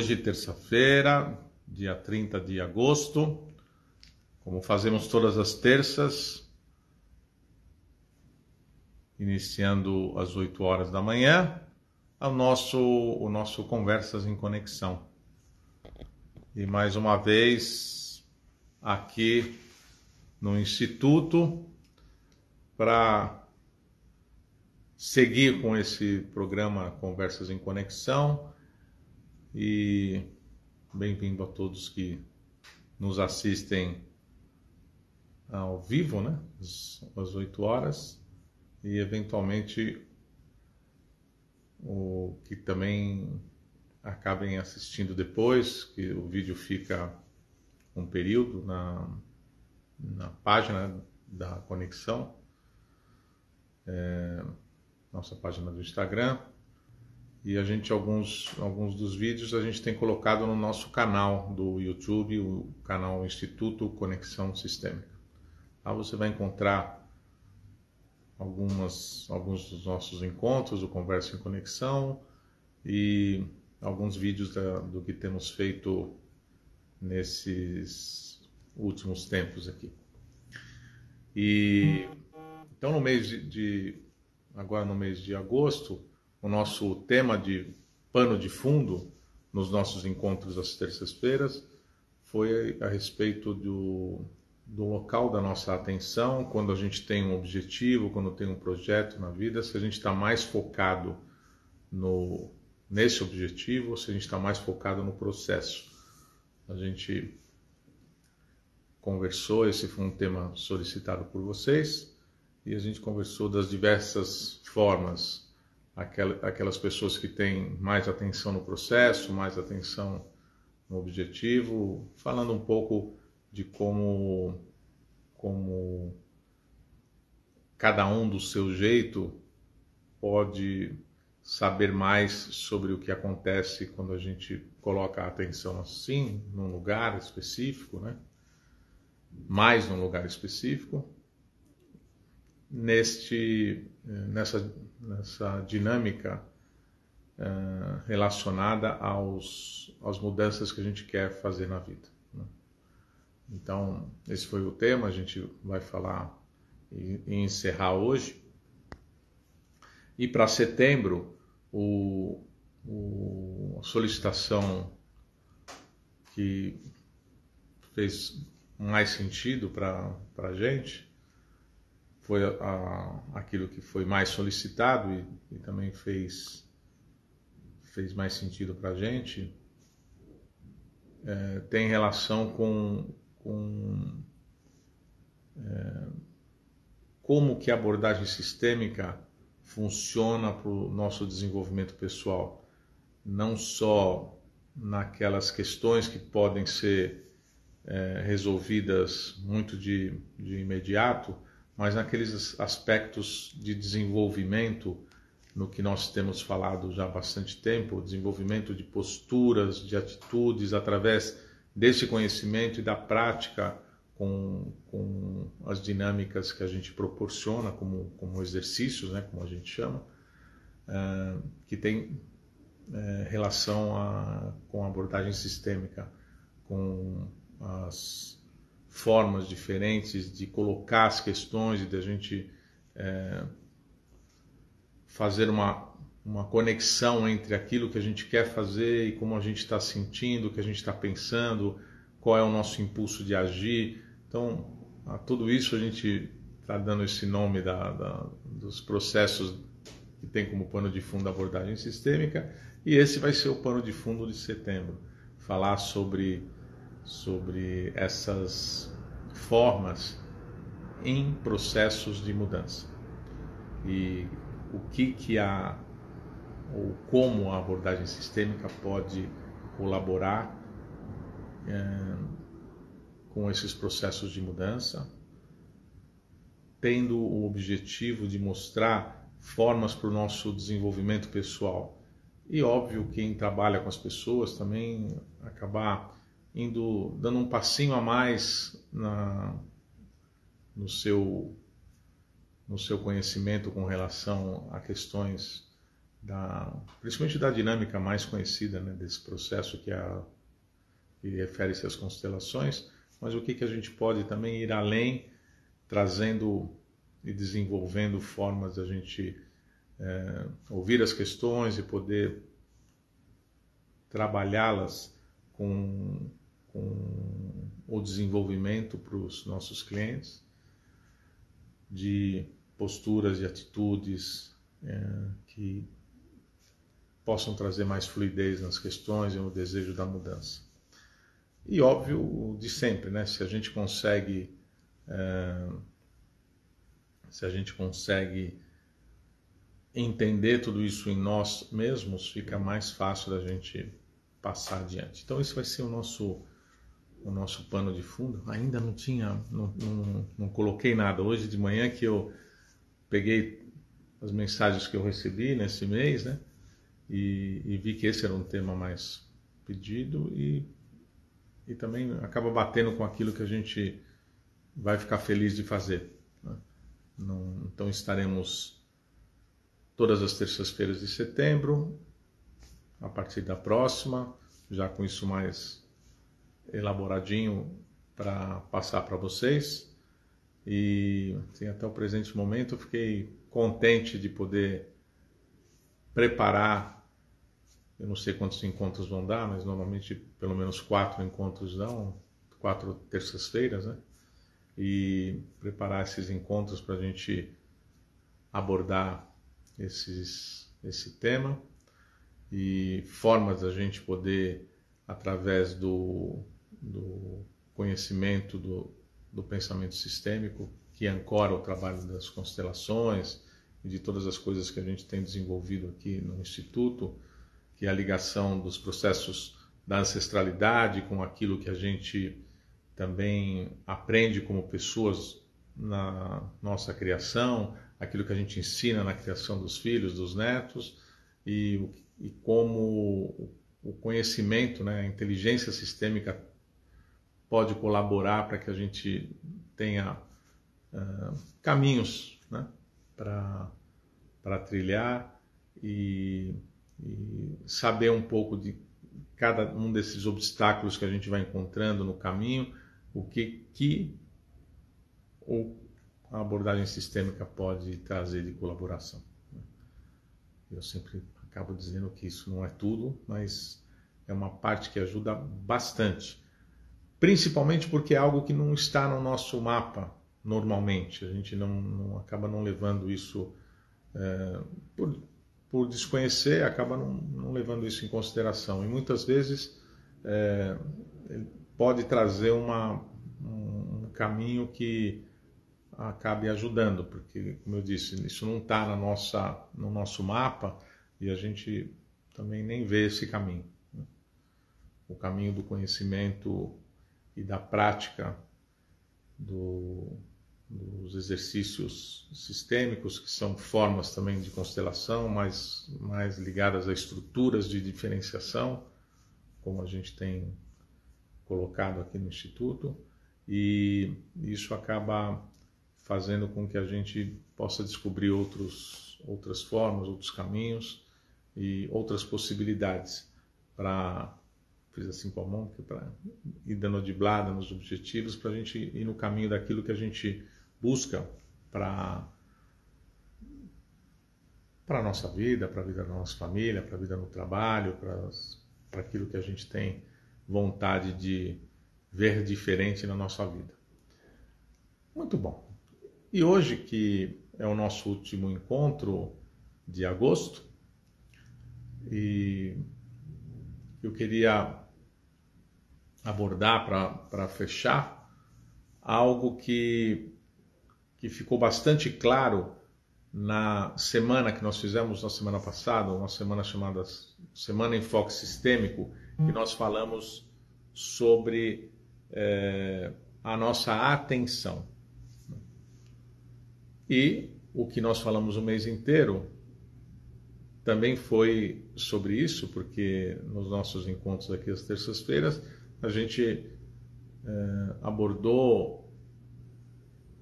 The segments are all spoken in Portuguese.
Hoje, terça-feira, dia 30 de agosto, como fazemos todas as terças, iniciando às 8 horas da manhã, o nosso Conversas em Conexão. E mais uma vez, aqui no Instituto, para seguir com esse programa Conversas em Conexão. E bem-vindo a todos que nos assistem ao vivo, né? Às 8 horas. E eventualmente o que também acabem assistindo depois, que o vídeo fica um período na página da Conexão, nossa página do Instagram. E a gente, alguns dos vídeos a gente tem colocado no nosso canal do YouTube, o canal Instituto Conexão Sistêmica. Lá você vai encontrar alguns dos nossos encontros, o Conversa em Conexão, e alguns vídeos do que temos feito nesses últimos tempos aqui. E então agora no mês de agosto, o nosso tema de pano de fundo nos nossos encontros às terças-feiras foi a respeito do local da nossa atenção, quando a gente tem um objetivo, quando tem um projeto na vida, se a gente está mais focado nesse objetivo ou se a gente está mais focado no processo. A gente conversou, esse foi um tema solicitado por vocês, e a gente conversou das diversas formas, aquelas pessoas que têm mais atenção no processo, mais atenção no objetivo, falando um pouco de como cada um do seu jeito pode saber mais sobre o que acontece quando a gente coloca a atenção assim, num lugar específico, né? Mais num lugar específico, nessa dinâmica relacionada às mudanças que a gente quer fazer na vida, né? Então, esse foi o tema, a gente vai falar e encerrar hoje. E para setembro, a solicitação que fez mais sentido para a gente foi aquilo que foi mais solicitado e também fez mais sentido para a gente, tem relação com como que a abordagem sistêmica funciona para o nosso desenvolvimento pessoal, não só naquelas questões que podem ser resolvidas muito de imediato, mas naqueles aspectos de desenvolvimento, no que nós temos falado já há bastante tempo, o desenvolvimento de posturas, de atitudes, através desse conhecimento e da prática com as dinâmicas que a gente proporciona como exercícios, né, como a gente chama, que tem relação com a abordagem sistêmica, com as formas diferentes de colocar as questões e de a gente fazer uma conexão entre aquilo que a gente quer fazer e como a gente está sentindo, o que a gente está pensando, qual é o nosso impulso de agir. Então, a tudo isso a gente está dando esse nome dos processos que tem como pano de fundo a abordagem sistêmica, e esse vai ser o pano de fundo de setembro, falar sobre essas formas em processos de mudança e ou como a abordagem sistêmica pode colaborar com esses processos de mudança, tendo o objetivo de mostrar formas para o nosso desenvolvimento pessoal. E óbvio, quem trabalha com as pessoas também acabar dando um passinho a mais no seu conhecimento com relação a questões principalmente da dinâmica mais conhecida, né, desse processo que refere-se às constelações, mas o que a gente pode também ir além, trazendo e desenvolvendo formas de a gente ouvir as questões e poder trabalhá-las com o desenvolvimento para os nossos clientes, de posturas e atitudes que possam trazer mais fluidez nas questões e no desejo da mudança. E óbvio, de sempre, né? Se a gente consegue entender tudo isso em nós mesmos, fica mais fácil da gente passar adiante. Então esse vai ser o nosso pano de fundo. Ainda não coloquei nada. Hoje de manhã que eu peguei as mensagens que eu recebi nesse mês, né? E vi que esse era um tema mais pedido e também acaba batendo com aquilo que a gente vai ficar feliz de fazer, né? Então estaremos todas as terças-feiras de setembro, a partir da próxima, já com isso mais elaboradinho para passar para vocês. E assim, até o presente momento eu fiquei contente de poder preparar. Eu não sei quantos encontros vão dar, mas normalmente pelo menos 4 encontros dão, 4 terças-feiras, né? E preparar esses encontros para a gente abordar esse tema e formas da gente poder, através do conhecimento do pensamento sistêmico, que ancora o trabalho das constelações e de todas as coisas que a gente tem desenvolvido aqui no Instituto, que é a ligação dos processos da ancestralidade com aquilo que a gente também aprende como pessoas na nossa criação, aquilo que a gente ensina na criação dos filhos, dos netos, e como o conhecimento, né, a inteligência sistêmica pode colaborar para que a gente tenha caminhos, né, para trilhar e saber um pouco de cada um desses obstáculos que a gente vai encontrando no caminho, o que a abordagem sistêmica pode trazer de colaboração. Eu sempre acabo dizendo que isso não é tudo, mas é uma parte que ajuda bastante, principalmente porque é algo que não está no nosso mapa normalmente. A gente acaba não levando isso por desconhecer, acaba não levando isso em consideração. E muitas vezes pode trazer um caminho que acabe ajudando, porque, como eu disse, isso não está no nosso mapa e a gente também nem vê esse caminho, né? O caminho do conhecimento e da prática dos exercícios sistêmicos, que são formas também de constelação, mais ligadas a estruturas de diferenciação, como a gente tem colocado aqui no Instituto, e isso acaba fazendo com que a gente possa descobrir outras formas, outros caminhos e outras possibilidades para, fiz assim com a mão, para ir dando driblada nos objetivos, para a gente ir no caminho daquilo que a gente busca para a nossa vida, para a vida da nossa família, para a vida no trabalho, para aquilo que a gente tem vontade de ver diferente na nossa vida. Muito bom. E hoje, que é o nosso último encontro de agosto, e eu queria abordar para fechar algo que ficou bastante claro na semana que nós fizemos na semana passada, uma semana chamada Semana Enfoque Sistêmico, que nós falamos sobre a nossa atenção. E o que nós falamos o mês inteiro também foi sobre isso, porque nos nossos encontros aqui às terças-feiras a gente abordou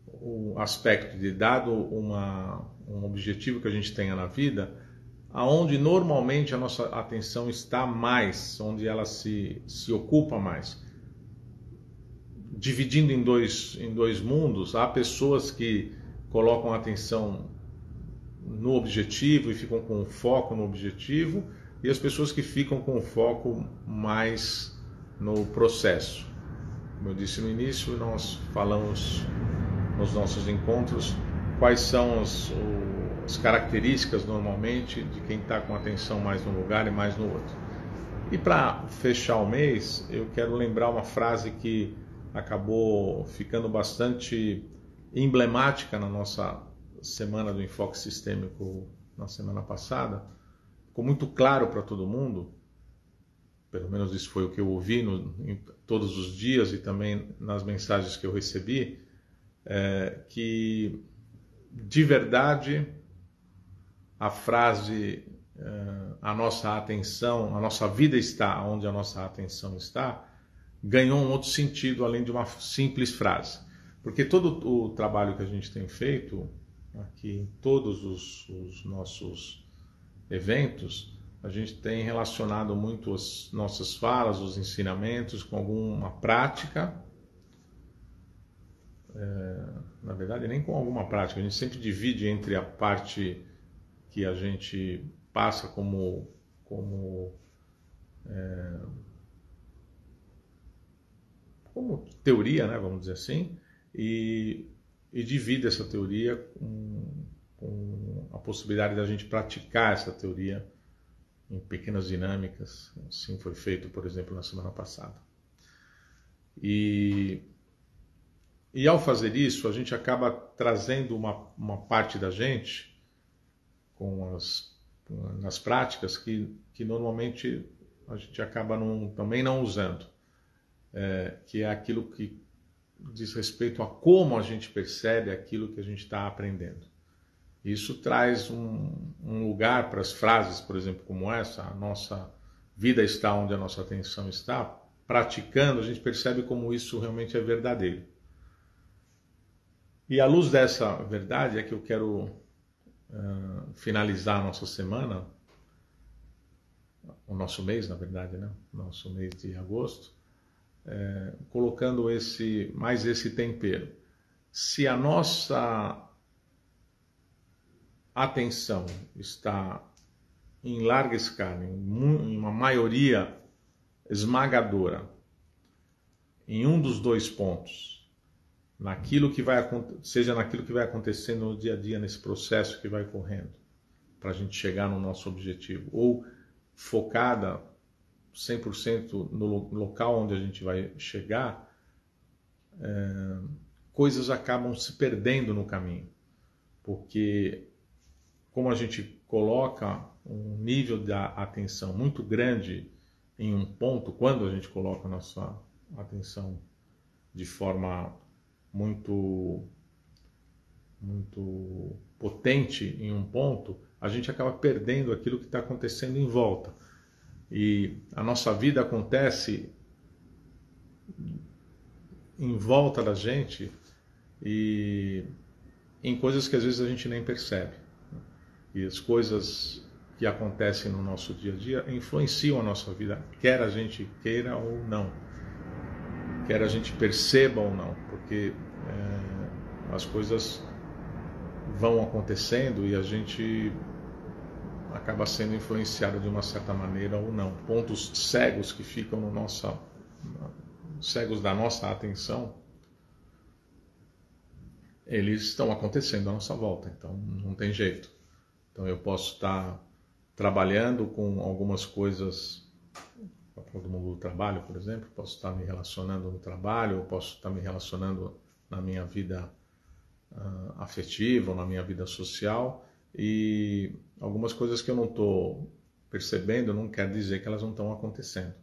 o aspecto de, dado um objetivo que a gente tenha na vida, aonde normalmente a nossa atenção está mais, onde ela se ocupa mais. Dividindo em dois mundos, há pessoas que colocam a atenção no objetivo e ficam com foco no objetivo, e as pessoas que ficam com foco mais no processo. Como eu disse no início, nós falamos nos nossos encontros quais são as características normalmente de quem está com atenção mais num lugar e mais no outro. E para fechar o mês, eu quero lembrar uma frase que acabou ficando bastante emblemática na nossa semana do enfoque sistêmico na semana passada. Ficou muito claro para todo mundo, pelo menos isso foi o que eu ouvi em todos os dias e também nas mensagens que eu recebi, que de verdade a frase a nossa atenção, a nossa vida está onde a nossa atenção está, ganhou um outro sentido além de uma simples frase. Porque todo o trabalho que a gente tem feito aqui em todos os nossos eventos, a gente tem relacionado muito as nossas falas, os ensinamentos com alguma prática. Na verdade, nem com alguma prática. A gente sempre divide entre a parte que a gente passa como teoria, né, vamos dizer assim, e divide essa teoria com a possibilidade da gente praticar essa teoria em pequenas dinâmicas. Assim foi feito, por exemplo, na semana passada. E ao fazer isso, a gente acaba trazendo uma parte da gente nas práticas que normalmente a gente acaba também não usando, que é aquilo que diz respeito a como a gente percebe aquilo que a gente está aprendendo. Isso traz um lugar para as frases, por exemplo, como essa: a nossa vida está onde a nossa atenção está. Praticando, a gente percebe como isso realmente é verdadeiro. E à luz dessa verdade é que eu quero finalizar a nossa semana, o nosso mês, na verdade, né? Nosso mês de agosto, colocando mais esse tempero. Se a nossa atenção está em larga escala, em uma maioria esmagadora, em um dos dois pontos, seja naquilo que vai acontecendo no dia a dia, nesse processo que vai correndo, para a gente chegar no nosso objetivo, ou focada 100% no local onde a gente vai chegar, coisas acabam se perdendo no caminho, porque como a gente coloca um nível da atenção muito grande em um ponto, quando a gente coloca a nossa atenção de forma muito potente em um ponto, a gente acaba perdendo aquilo que está acontecendo em volta. E a nossa vida acontece em volta da gente e em coisas que às vezes a gente nem percebe. E as coisas que acontecem no nosso dia a dia influenciam a nossa vida, quer a gente queira ou não, quer a gente perceba ou não, porque as coisas vão acontecendo e a gente acaba sendo influenciado de uma certa maneira ou não. Pontos cegos que ficam cegos da nossa atenção, eles estão acontecendo à nossa volta, então não tem jeito. Então eu posso estar trabalhando com algumas coisas, todo mundo do trabalho, por exemplo, posso estar me relacionando no trabalho, eu posso estar me relacionando na minha vida afetiva, ou na minha vida social, e algumas coisas que eu não estou percebendo não quer dizer que elas não estão acontecendo.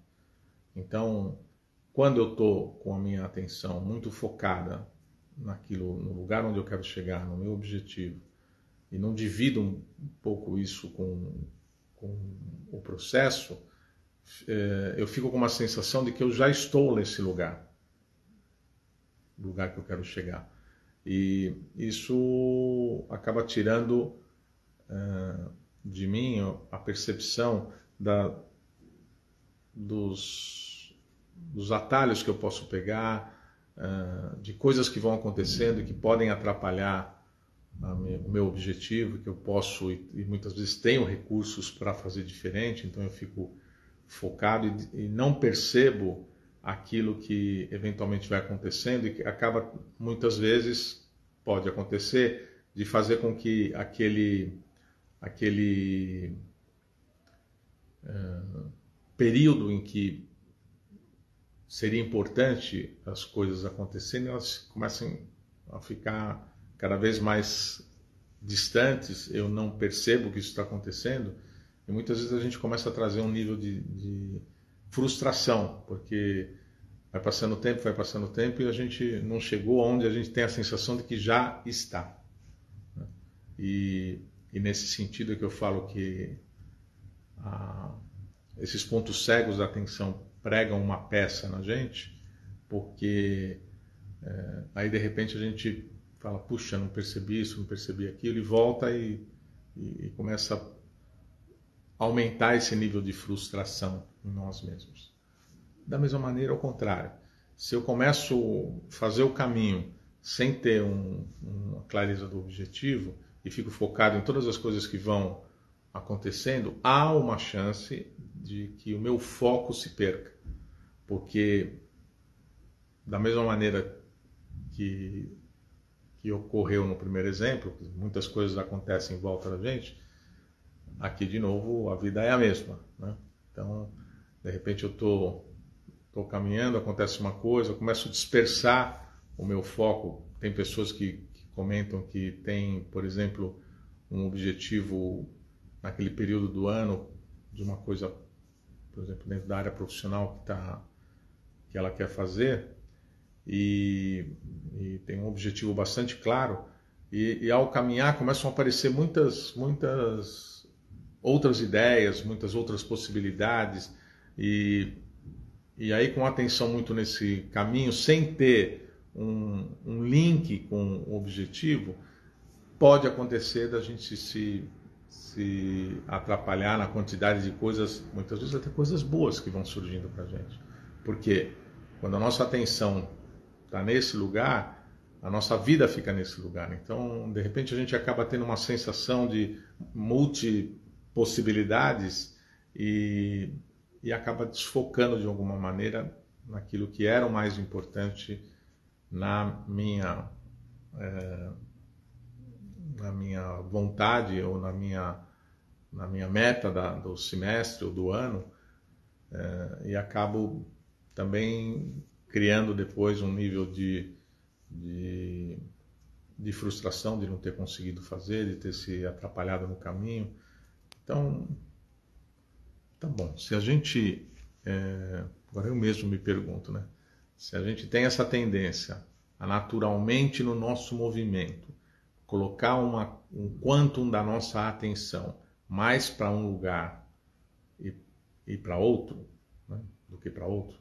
Então, quando eu estou com a minha atenção muito focada naquilo, no lugar onde eu quero chegar, no meu objetivo, e não divido um pouco isso com o processo, eu fico com uma sensação de que eu já estou nesse lugar que eu quero chegar. E isso acaba tirando de mim a percepção dos atalhos que eu posso pegar, de coisas que vão acontecendo e que podem atrapalhar o meu objetivo, que eu posso e muitas vezes tenho recursos para fazer diferente, então eu fico focado e não percebo aquilo que eventualmente vai acontecendo e que acaba muitas vezes, pode acontecer, de fazer com que aquele período em que seria importante as coisas acontecerem, elas comecem a ficar cada vez mais distantes, eu não percebo que isso está acontecendo, e muitas vezes a gente começa a trazer um nível de frustração, porque vai passando o tempo e a gente não chegou aonde a gente tem a sensação de que já está. E nesse sentido é que eu falo que esses pontos cegos da atenção pregam uma peça na gente, porque aí de repente a gente fala, puxa, não percebi isso, não percebi aquilo, e volta e começa a aumentar esse nível de frustração em nós mesmos. Da mesma maneira, ao contrário, se eu começo a fazer o caminho sem ter uma clareza do objetivo e fico focado em todas as coisas que vão acontecendo, há uma chance de que o meu foco se perca, porque da mesma maneira que ocorreu no primeiro exemplo, muitas coisas acontecem em volta da gente, aqui de novo a vida é a mesma, né? Então, de repente eu estou caminhando, acontece uma coisa, eu começo a dispersar o meu foco. Tem pessoas que comentam que tem, por exemplo, um objetivo naquele período do ano de uma coisa, por exemplo, dentro da área profissional que ela quer fazer, e tem um objetivo bastante claro, e ao caminhar começam a aparecer muitas outras ideias, muitas outras possibilidades, e aí com atenção muito nesse caminho, sem ter um link com o objetivo, pode acontecer da gente se atrapalhar na quantidade de coisas, muitas vezes até coisas boas que vão surgindo para a gente. Porque quando a nossa atenção está nesse lugar, a nossa vida fica nesse lugar. Então, de repente, a gente acaba tendo uma sensação de multipossibilidades e acaba desfocando de alguma maneira naquilo que era o mais importante na minha vontade ou na minha meta do semestre ou do ano, e acabo também criando depois um nível de frustração de não ter conseguido fazer, de ter se atrapalhado no caminho. Então, tá bom, se a gente, agora eu mesmo me pergunto, né? Se a gente tem essa tendência a naturalmente no nosso movimento colocar um quantum da nossa atenção mais para um lugar e para outro, né, do que para outro.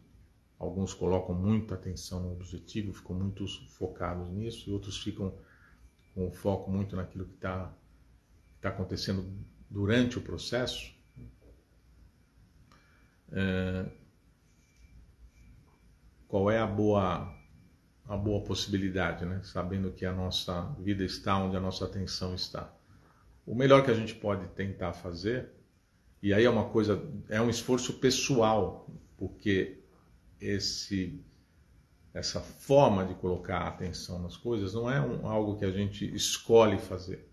Alguns colocam muita atenção no objetivo, ficam muito focados nisso, e outros ficam com o foco muito naquilo que está acontecendo durante o processo. Qual é a boa possibilidade, né? Sabendo que a nossa vida está onde a nossa atenção está. O melhor que a gente pode tentar fazer, e aí é um esforço pessoal, porque essa forma de colocar a atenção nas coisas não é algo que a gente escolhe fazer.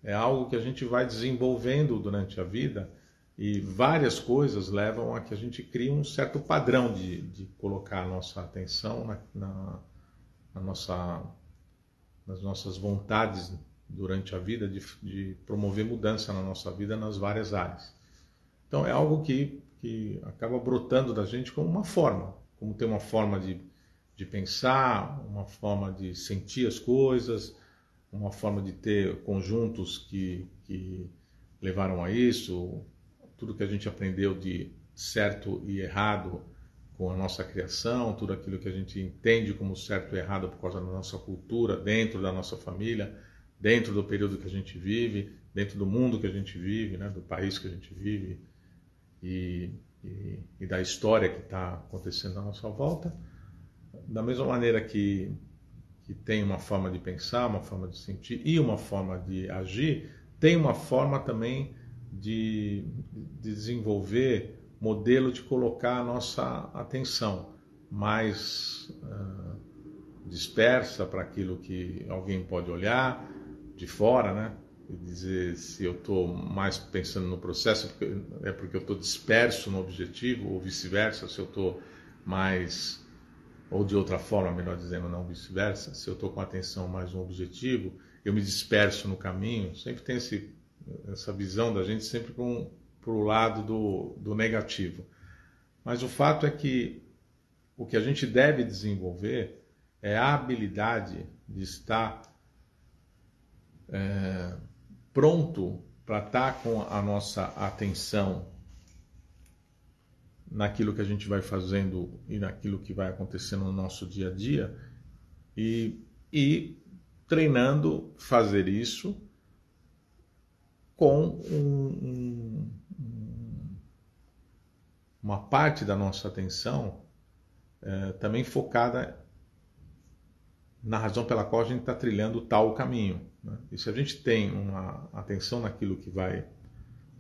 É algo que a gente vai desenvolvendo durante a vida, e várias coisas levam a que a gente crie um certo padrão de colocar a nossa atenção nas nossas vontades durante a vida, de promover mudança na nossa vida nas várias áreas. Então é algo que acaba brotando da gente como uma forma, como ter uma forma de pensar, uma forma de sentir as coisas, uma forma de ter conjuntos que levaram a isso, tudo que a gente aprendeu de certo e errado com a nossa criação, tudo aquilo que a gente entende como certo e errado por causa da nossa cultura, dentro da nossa família, dentro do período que a gente vive, dentro do mundo que a gente vive, né, do país que a gente vive e da história que está acontecendo à nossa volta. Da mesma maneira que tem uma forma de pensar, uma forma de sentir e uma forma de agir, tem uma forma também de desenvolver modelo de colocar a nossa atenção mais dispersa para aquilo que alguém pode olhar de fora, né? E dizer se eu estou mais pensando no processo é porque eu estou disperso no objetivo, ou vice-versa, se eu estou mais, ou de outra forma, melhor dizendo, não vice-versa, se eu estou com a atenção mais no objetivo, eu me disperso no caminho. Sempre tem essa visão da gente sempre para o lado do negativo. Mas o fato é que o que a gente deve desenvolver é a habilidade de estar pronto para estar com a nossa atenção naquilo que a gente vai fazendo e naquilo que vai acontecendo no nosso dia a dia e treinando fazer isso com uma parte da nossa atenção também focada na razão pela qual a gente está trilhando tal caminho, né? E se a gente tem uma atenção naquilo que vai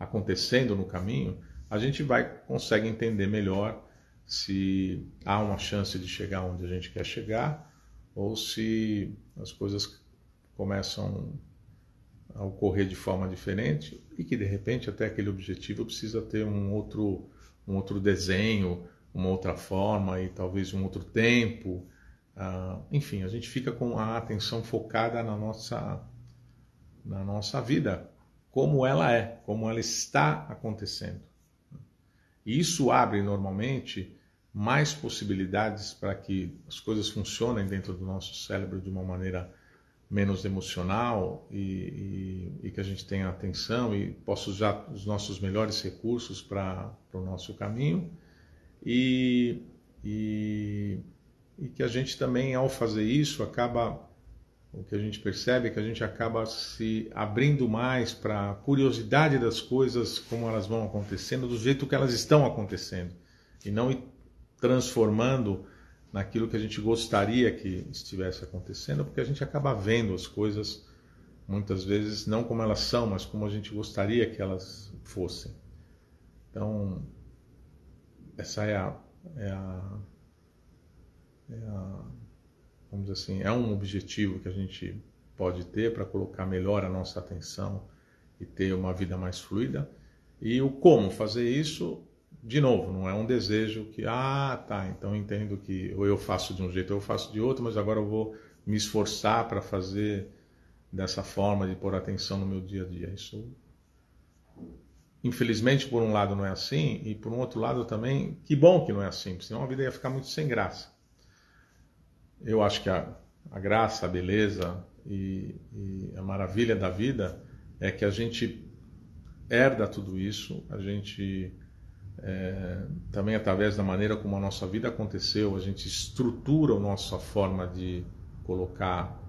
acontecendo no caminho, a gente consegue entender melhor se há uma chance de chegar onde a gente quer chegar ou se as coisas começam a ocorrer de forma diferente e que de repente até aquele objetivo precisa ter um outro desenho, uma outra forma e talvez um outro tempo. Enfim, a gente fica com a atenção focada na nossa vida, como ela está acontecendo. E isso abre normalmente mais possibilidades para que as coisas funcionem dentro do nosso cérebro de uma maneira menos emocional e que a gente tenha atenção e possa usar os nossos melhores recursos para o nosso caminho e que a gente também, ao fazer isso, o que a gente percebe é que a gente acaba se abrindo mais para a curiosidade das coisas, como elas vão acontecendo, do jeito que elas estão acontecendo, e não ir transformando naquilo que a gente gostaria que estivesse acontecendo, porque a gente acaba vendo as coisas, muitas vezes, não como elas são, mas como a gente gostaria que elas fossem. Então, essa vamos dizer assim, é um objetivo que a gente pode ter para colocar melhor a nossa atenção e ter uma vida mais fluida. E o como fazer isso, de novo, não é um desejo que, então eu entendo que ou eu faço de um jeito ou eu faço de outro, mas agora eu vou me esforçar para fazer dessa forma, de pôr atenção no meu dia a dia. Isso, infelizmente, por um lado não é assim, e por um outro lado também, que bom que não é assim, senão a vida ia ficar muito sem graça. Eu acho que a graça, a beleza e a maravilha da vida é que a gente herda tudo isso, a gente também através da maneira como a nossa vida aconteceu, a gente estrutura a nossa forma de colocar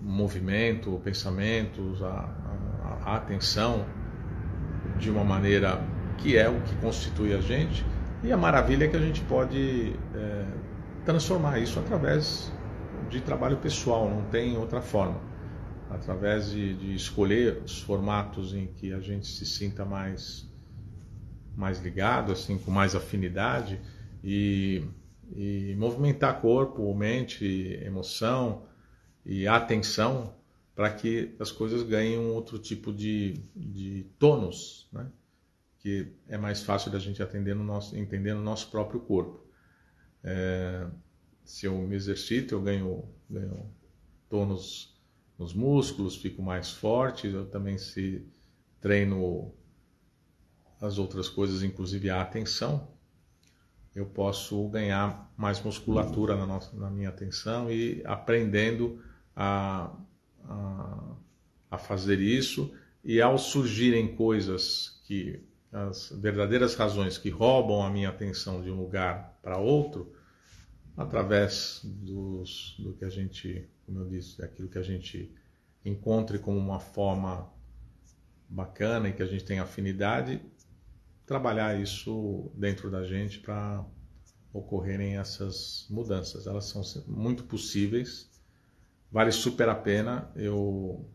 movimento, pensamentos, a atenção de uma maneira que é o que constitui a gente. E a maravilha é que a gente pode transformar isso através de trabalho pessoal, não tem outra forma. Através de escolher os formatos em que a gente se sinta mais ligado, assim, com mais afinidade e movimentar corpo, mente, emoção e atenção para que as coisas ganhem um outro tipo de tônus, né? Que é mais fácil da gente entender no nosso próprio corpo. Se eu me exercito, eu ganho tônus nos músculos, fico mais forte. Eu também se treino as outras coisas, inclusive a atenção, eu posso ganhar mais musculatura na minha atenção e aprendendo a fazer isso. E ao surgirem coisas as verdadeiras razões que roubam a minha atenção de um lugar para outro, através do que a gente, como eu disse, daquilo que a gente encontre como uma forma bacana e que a gente tenha afinidade, trabalhar isso dentro da gente para ocorrerem essas mudanças. Elas são muito possíveis, vale super a pena. Eu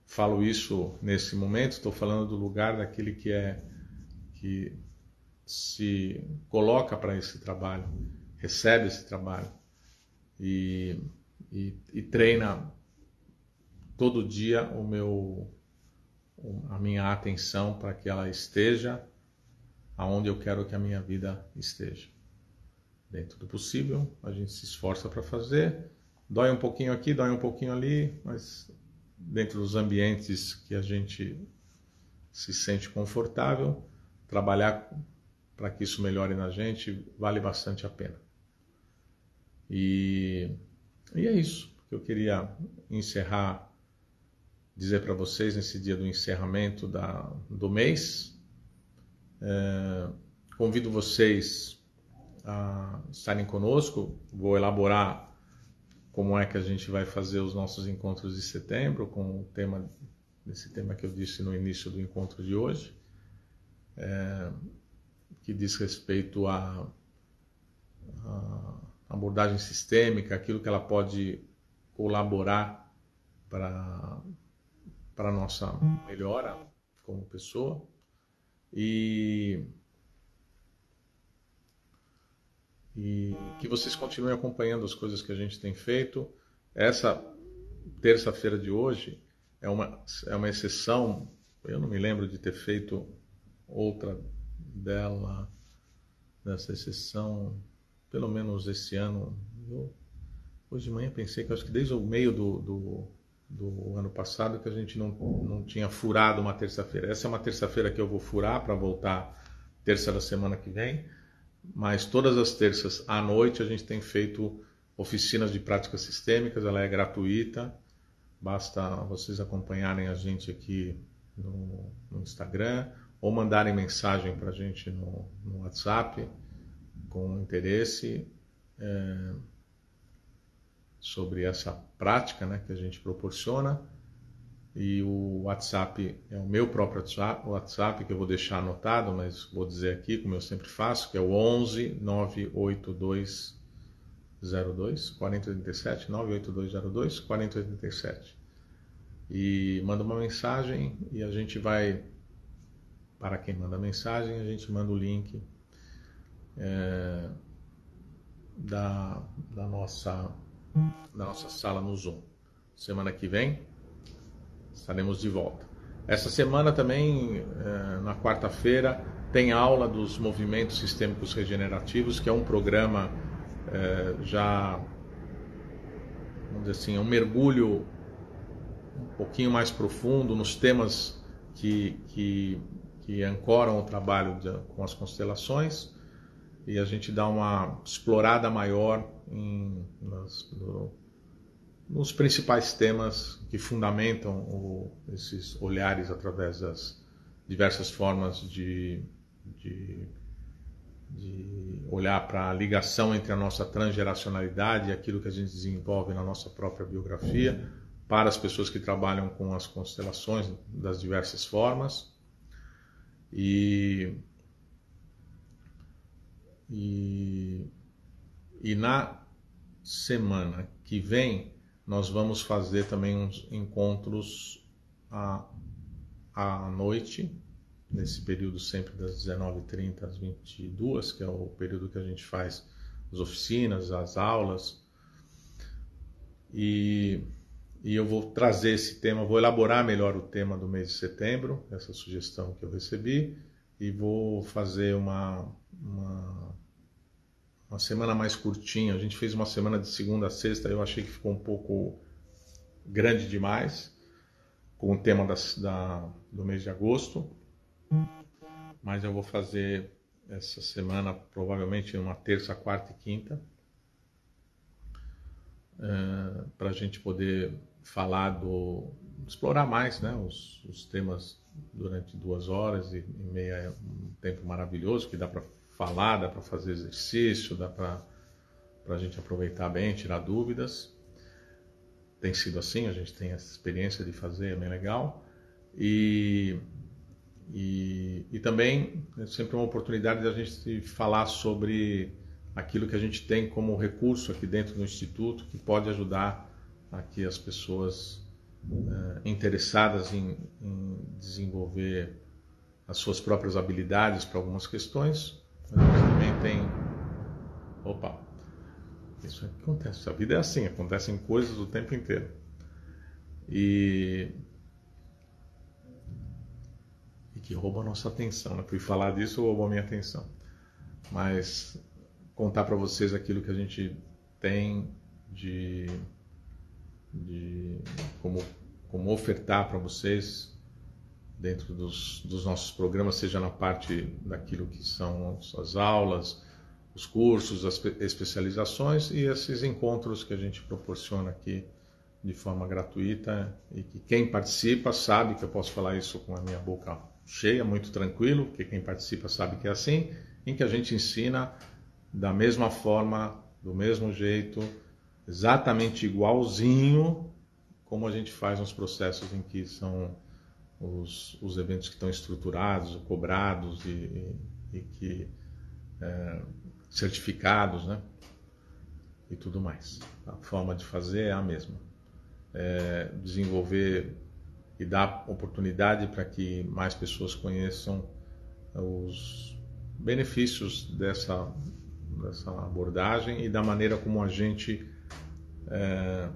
falo isso nesse momento, estou falando do lugar daquele que se coloca para esse trabalho, recebe esse trabalho e treina todo dia a minha atenção para que ela esteja aonde eu quero que a minha vida esteja. Dentro do possível, a gente se esforça para fazer. Dói um pouquinho aqui, dói um pouquinho ali, mas dentro dos ambientes que a gente se sente confortável, trabalhar para que isso melhore na gente vale bastante a pena. E é isso que eu queria encerrar, dizer para vocês nesse dia do encerramento do mês. Convido vocês a estarem conosco. Vou elaborar como é que a gente vai fazer os nossos encontros de setembro, com esse tema que eu disse no início do encontro de hoje, que diz respeito à abordagem sistêmica, aquilo que ela pode colaborar para a nossa melhora como pessoa. E que vocês continuem acompanhando as coisas que a gente tem feito. Essa terça-feira de hoje é uma exceção. Eu não me lembro de ter feito outra dessa exceção, pelo menos esse ano. Hoje de manhã pensei que acho que desde o meio do ano passado que a gente não tinha furado uma terça-feira. Essa é uma terça-feira que eu vou furar para voltar terça da semana que vem, mas todas as terças à noite a gente tem feito oficinas de práticas sistêmicas. Ela é gratuita, basta vocês acompanharem a gente aqui no Instagram ou mandarem mensagem para a gente no WhatsApp com interesse sobre essa prática, né, que a gente proporciona. E o WhatsApp é o meu próprio WhatsApp, que eu vou deixar anotado, mas vou dizer aqui, como eu sempre faço, que é o 11 98202 4087, 98202 4087. E manda uma mensagem e a gente vai, para quem manda mensagem, a gente manda o link da nossa sala no Zoom. Semana que vem estaremos de volta. Essa semana também, na quarta-feira, tem aula dos movimentos sistêmicos regenerativos, que é um programa já, vamos dizer assim, um mergulho um pouquinho mais profundo nos temas que ancoram o trabalho com as constelações, e a gente dá uma explorada maior nos principais temas que fundamentam esses olhares através das diversas formas de olhar para a ligação entre a nossa transgeracionalidade e aquilo que a gente desenvolve na nossa própria biografia, para as pessoas que trabalham com as constelações das diversas formas. E na semana que vem nós vamos fazer também uns encontros à noite, nesse período sempre das 19h30 às 22h, que é o período que a gente faz as oficinas, as aulas. E eu vou trazer esse tema, vou elaborar melhor o tema do mês de setembro, essa sugestão que eu recebi, e vou fazer uma semana mais curtinha. A gente fez uma semana de segunda a sexta, eu achei que ficou um pouco grande demais, com o tema do mês de agosto, mas eu vou fazer essa semana provavelmente uma terça, quarta e quinta, para a gente poder falar explorar mais, né, os temas durante 2h30, é um tempo maravilhoso que dá para falar, dá para fazer exercício, dá para a gente aproveitar bem, tirar dúvidas. tem sido assim, a gente tem essa experiência de fazer, é bem legal. E também é sempre uma oportunidade de a gente falar sobre aquilo que a gente tem como recurso aqui dentro do Instituto, que pode ajudar aqui as pessoas interessadas em desenvolver as suas próprias habilidades para algumas questões. Mas a gente também tem... Opa! Isso acontece, a vida é assim, acontecem coisas o tempo inteiro. E que roubam a nossa atenção, né? Por falar disso, roubou a minha atenção. Mas contar para vocês aquilo que a gente tem como ofertar para vocês dentro dos nossos programas, seja na parte daquilo que são as aulas, os cursos, as especializações e esses encontros que a gente proporciona aqui de forma gratuita, e que quem participa sabe que eu posso falar isso com a minha boca cheia, muito tranquilo, porque quem participa sabe que é assim, em que a gente ensina da mesma forma, do mesmo jeito, exatamente igualzinho como a gente faz nos processos em que são os eventos que estão estruturados, cobrados e que certificados, né? E tudo mais. A forma de fazer é a mesma. Desenvolver e dar oportunidade para que mais pessoas conheçam os benefícios dessa abordagem e da maneira como a gente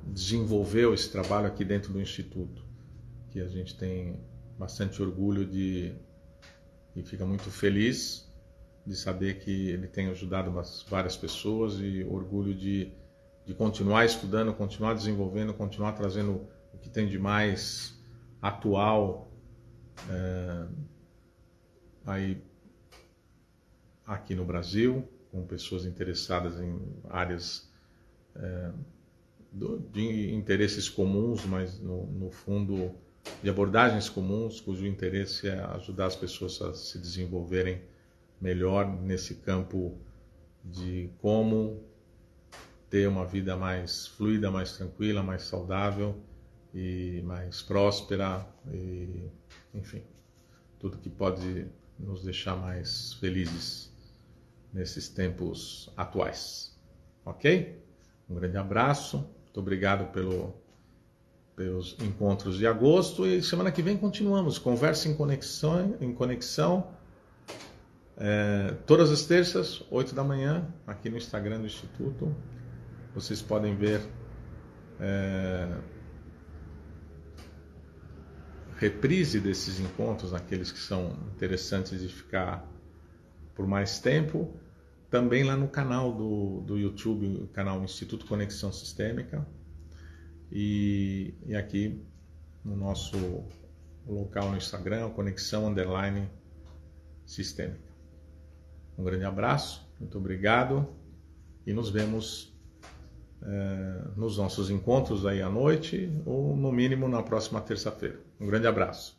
desenvolveu esse trabalho aqui dentro do Instituto, que a gente tem bastante orgulho e fica muito feliz de saber que ele tem ajudado várias pessoas, e orgulho de continuar estudando, continuar desenvolvendo, continuar trazendo o que tem de mais atual aí aqui no Brasil, com pessoas interessadas em áreas de interesses comuns, mas no fundo de abordagens comuns, cujo interesse é ajudar as pessoas a se desenvolverem melhor nesse campo de como ter uma vida mais fluida, mais tranquila, mais saudável e mais próspera, e, enfim, tudo que pode nos deixar mais felizes nesses tempos atuais. Ok? Um grande abraço, muito obrigado pelos encontros de agosto, e semana que vem continuamos. Conversa em conexão, todas as terças, 8 da manhã, aqui no Instagram do Instituto. Vocês podem ver reprise desses encontros, aqueles que são interessantes de ficar por mais tempo, também lá no canal do YouTube, o canal Instituto Conexão Sistêmica, e aqui no nosso local no Instagram, Conexão_Sistêmica. Um grande abraço, muito obrigado, e nos vemos nos nossos encontros aí à noite, ou no mínimo na próxima terça-feira. Um grande abraço.